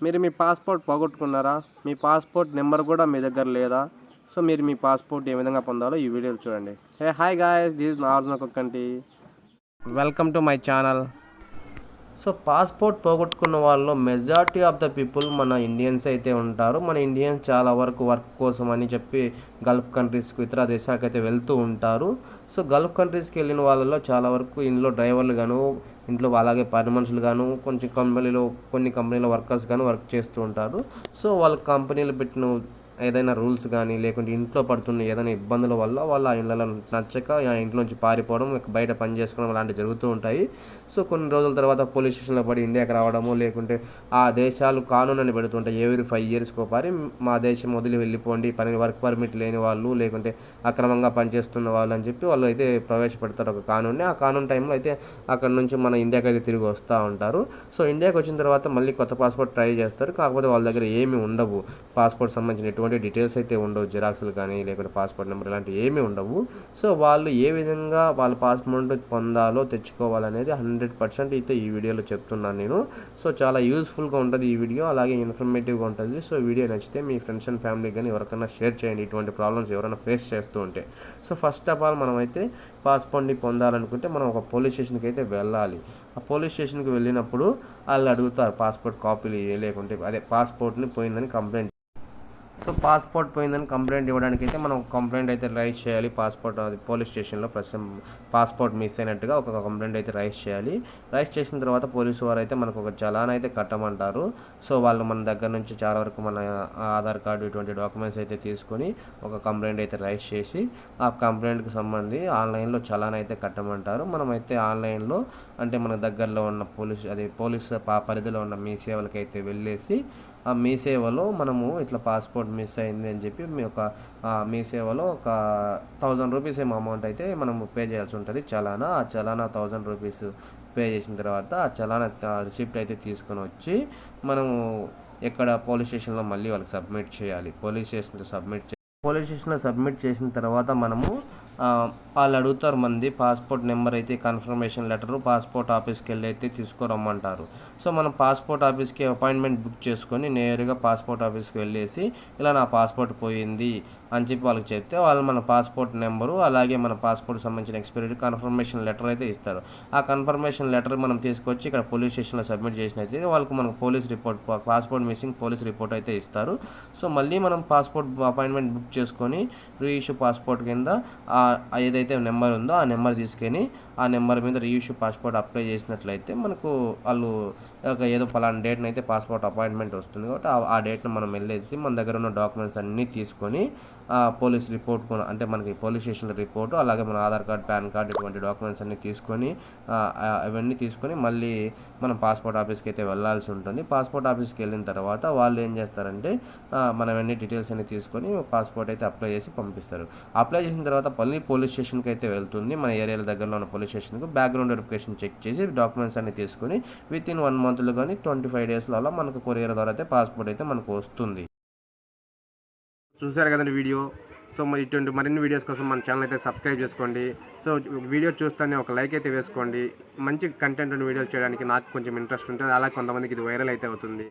మీరు మీ పాస్పోర్ట్ పోగొట్టుకున్నారా? మీ passport number కూడా మీ దగ్గర లేదా? సో మీరు మీ పాస్పోర్ట్ ఏ విధంగా పొందాలో ఈ వీడియోలో చూడండి. Hi guys, this is normal కుక్కంటి. Welcome to my channel. So passport పోగొట్టుకున్న వాళ్ళు మెజారిటీ ఆఫ్ ద పీపుల్ మన ఇండియన్స్ అయితే ఉంటారు. మన ఇండియన్స్ చాలా వరకు వర్క్ కోసం అని చెప్పి గల్ఫ్ కంట్రీస్కి, ఇతర దేశాలకు అయితే వెళ్తూ ఉంటారు. సో గల్ఫ్ కంట్రీస్కి వెళ్ళిన వాళ్ళలో చాలా వరకు ఇంట్లో డ్రైవర్లు గాను, ఇంట్లో అలాగే పని మనుషులు గాను, కొన్ని కంపెనీలో వర్కర్స్ గాను వర్క్ చేస్తూ ఉంటారు. సో వాళ్ళ కంపెనీలు పెట్టిన ఏదైనా రూల్స్ కానీ, లేకుంటే ఇంట్లో పడుతున్న ఏదైనా ఇబ్బందుల వల్ల వాళ్ళు ఆ ఇళ్ళలో నచ్చక ఆ ఇంట్లోంచి పారిపోవడం, బయట పని చేసుకోవడం అలాంటివి జరుగుతూ ఉంటాయి. సో కొన్ని రోజుల తర్వాత పోలీస్ స్టేషన్లో పడి ఇండియాకి రావడము, లేకుంటే ఆ దేశాలు కానూనని పెడుతుంటాయి. ఎవ్రీ 5 yearsకి ఒకసారి మా దేశం వదిలి వెళ్ళిపోండి, వర్క్ పర్మిట్ లేని వాళ్ళు, లేకుంటే అక్రమంగా పనిచేస్తున్న వాళ్ళు అని చెప్పి వాళ్ళు అయితే ప్రవేశపెడతారు ఒక కానూన్ని. ఆ కానూన్ టైంలో అయితే అక్కడ నుంచి మన ఇండియాకి అయితే తిరిగి వస్తూ ఉంటారు. సో ఇండియాకి వచ్చిన తర్వాత మళ్ళీ కొత్త పాస్పోర్ట్ ట్రై చేస్తారు. కాకపోతే వాళ్ళ దగ్గర ఏమీ ఉండవు, పాస్పోర్ట్ సంబంధించిన ఎటువంటి డీటెయిల్స్ అయితే ఉండవు, జిరాక్స్లు కానీ, లేకుంటే పాస్పోర్ట్ నెంబర్ ఇలాంటివి ఏమీ ఉండవు. సో వాళ్ళు ఏ విధంగా వాళ్ళ పాస్పోర్ట్ పొందాలో, తెచ్చుకోవాలనేది 100% అయితే ఈ వీడియోలో చెప్తున్నాను నేను. సో చాలా యూస్ఫుల్గా ఉంటుంది ఈ వీడియో, అలాగే ఇన్ఫర్మేటివ్గా ఉంటుంది. సో వీడియో నచ్చితే మీ ఫ్రెండ్స్ అండ్ ఫ్యామిలీ కానీ ఎవరికైనా షేర్ చేయండి, ఇటువంటి ప్రాబ్లమ్స్ ఎవరైనా ఫేస్ చేస్తూ ఉంటే. సో ఫస్ట్ ఆఫ్ ఆల్ మనమైతే పాస్పోర్ట్ని పొందాలనుకుంటే మనం ఒక పోలీస్ స్టేషన్కి అయితే వెళ్ళాలి. ఆ పోలీస్ స్టేషన్కి వెళ్ళినప్పుడు వాళ్ళు అడుగుతారు పాస్పోర్ట్ కాపీలు, లేకుంటే పాస్పోర్ట్ని పోయిందని కంప్లైంట్. సో పాస్పోర్ట్ పోయిందని కంప్లైంట్ ఇవ్వడానికి అయితే మనం కంప్లైంట్ అయితే రైజ్ చేయాలి. పోలీస్ స్టేషన్లో పాస్పోర్ట్ మిస్ అయినట్టుగా ఒక కంప్లైంట్ అయితే రైజ్ చేయాలి. రైజ్ చేసిన తర్వాత పోలీసు వారు అయితే మనకు ఒక చలాన్ అయితే కట్టమంటారు. సో వాళ్ళు మన దగ్గర నుంచి చాలా వరకు మన ఆధార్ కార్డు ఇటువంటి డాక్యుమెంట్స్ అయితే తీసుకొని ఒక కంప్లైంట్ అయితే రైజ్ చేసి ఆ కంప్లైంట్కి సంబంధించి ఆన్లైన్లో చలాన్ అయితే కట్టమంటారు. మనమైతే ఆన్లైన్లో అంటే మన దగ్గరలో ఉన్న పోలీస్ పరిధిలో ఉన్న మీ సేవలకి అయితే వెళ్ళేసి ఆ మీ సేవలో మనము ఇట్లా పాస్పోర్ట్ మిస్ అయింది అని చెప్పి మీ సేవలో ఒక 1000 రూపీస్ ఏమో అమౌంట్ అయితే మనము పే చేయాల్సి ఉంటుంది. ఆ చలానా 1000 రూపీస్ పే చేసిన తర్వాత ఆ చలానా రిసిప్ట్ అయితే తీసుకొని వచ్చి మనము ఎక్కడ పోలీస్ స్టేషన్లో మళ్ళీ వాళ్ళకి సబ్మిట్ చేయాలి. పోలీస్ స్టేషన్లో సబ్మిట్ చేసిన తర్వాత మనము వాళ్ళు అడుగుతారు మంది పాస్పోర్ట్ నెంబర్ అయితే కన్ఫర్మేషన్ లెటరు పాస్పోర్ట్ ఆఫీస్కి వెళ్ళి అయితే తీసుకురమ్మంటారు. సో మనం పాస్పోర్ట్ ఆఫీస్కి అపాయింట్మెంట్ బుక్ చేసుకొని నేరుగా పాస్పోర్ట్ ఆఫీస్కి వెళ్ళేసి ఇలా నా పాస్పోర్ట్ పోయింది అని చెప్పి వాళ్ళకి చెప్తే వాళ్ళు మన పాస్పోర్ట్ నెంబరు, అలాగే మన పాస్పోర్ట్ సంబంధించిన ఎక్స్పైరీ కన్ఫర్మేషన్ లెటర్ అయితే ఇస్తారు. ఆ కన్ఫర్మేషన్ లెటర్ మనం తీసుకొచ్చి ఇక్కడ పోలీస్ స్టేషన్లో సబ్మిట్ చేసినట్లయితే వాళ్ళకి మనకు పాస్పోర్ట్ మిస్సింగ్ పోలీస్ రిపోర్ట్ అయితే ఇస్తారు. సో మళ్ళీ మనం పాస్పోర్ట్ అపాయింట్మెంట్ బుక్ చేసుకొని రీఇష్యూ పాస్పోర్ట్ కింద ఏదైతే నెంబర్ ఉందో ఆ నెంబర్ తీసుకొని ఆ నెంబర్ మీద రీఇష్యూ పాస్పోర్ట్ అప్లై చేసినట్లయితే మనకు వాళ్ళు ఏదో ఫలానా డేట్ని అయితే పాస్పోర్ట్ అపాయింట్మెంట్ వస్తుంది కాబట్టి ఆ డేట్ను మనం వెళ్ళేసి మన దగ్గర ఉన్న డాక్యుమెంట్స్ అన్నీ తీసుకొని పోలీస్ రిపోర్ట్ అంటే మనకి పోలీస్ స్టేషన్ రిపోర్టు, అలాగే మన ఆధార్ కార్డ్, పాన్ కార్డ్ ఇటువంటి డాక్యుమెంట్స్ అన్నీ తీసుకొని అవన్నీ తీసుకొని మళ్ళీ మనం పాస్పోర్ట్ ఆఫీస్కి అయితే వెళ్ళాల్సి ఉంటుంది. పాస్పోర్ట్ ఆఫీస్కి వెళ్ళిన తర్వాత వాళ్ళు ఏం చేస్తారంటే మనం అన్ని డీటెయిల్స్ అన్ని తీసుకొని పాస్పోర్ట్ అయితే అప్లై చేసి పంపిస్తారు. అప్లై చేసిన తర్వాత మళ్ళీ పోలీస్ స్టేషన్కి అయితే వెళ్తుంది. మన ఏరియాల దగ్గరలో ఉన్న పోలీస్ స్టేషన్కి బ్యాక్గ్రౌండ్ వెరిఫికేషన్ చెక్ చేసి డాక్యుమెంట్స్ అన్ని తీసుకొని వితిన్ 1 monthలో కానీ 25 daysలో అలా మనకు కొరియర్ ద్వారా అయితే పాస్పోర్ట్ అయితే మనకు వస్తుంది. చూసారు కదండి వీడియో. సో ఇటువంటి మరిన్ని వీడియోస్ కోసం మన ఛానల్ అయితే సబ్స్క్రైబ్ చేసుకోండి. సో వీడియో చూస్తేనే ఒక లైక్ అయితే వేసుకోండి. మంచి కంటెంట్ ఉన్న వీడియోలు చేయడానికి నాకు కొంచెం ఇంట్రెస్ట్ ఉంటుంది, అలా కొంతమందికి ఇది వైరల్ అయితే అవుతుంది.